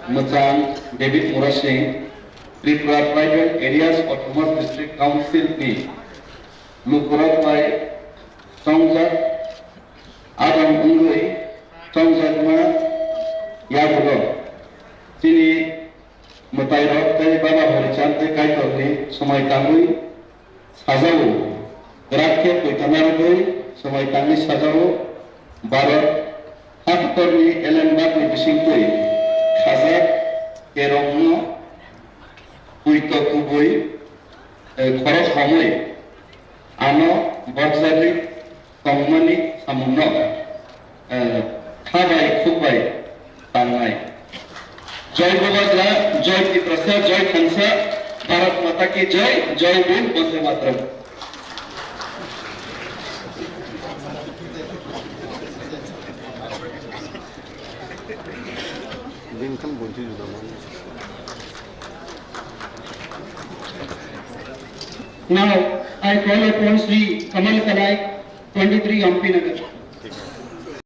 Machang David Murasing, Tripura Tribal Areas Autonomous District Council ni Lukurat by Songjak Adam Ungui Songjak Ma Yabulo Sini Mutai Rok Tei Baba Harichand Tei Kai Tokni Somai Tangui Sajau Gerakke Kuitanaragui Somai Tangi Sajau Barat Haktorni Elembak ni Bisingtui Khazak Kerongno Kuito Kubui Khoros Hamui Ano Bajali Kongmani Samungno Khabai Kubai Tangai Joy Bobadla Joy Tiprasa Joy Khansa Bharat Mata ki Joy Joy Bhim Bande Mataram Now I call upon Sri Kamal Kalai, 23 Ampi Nagar.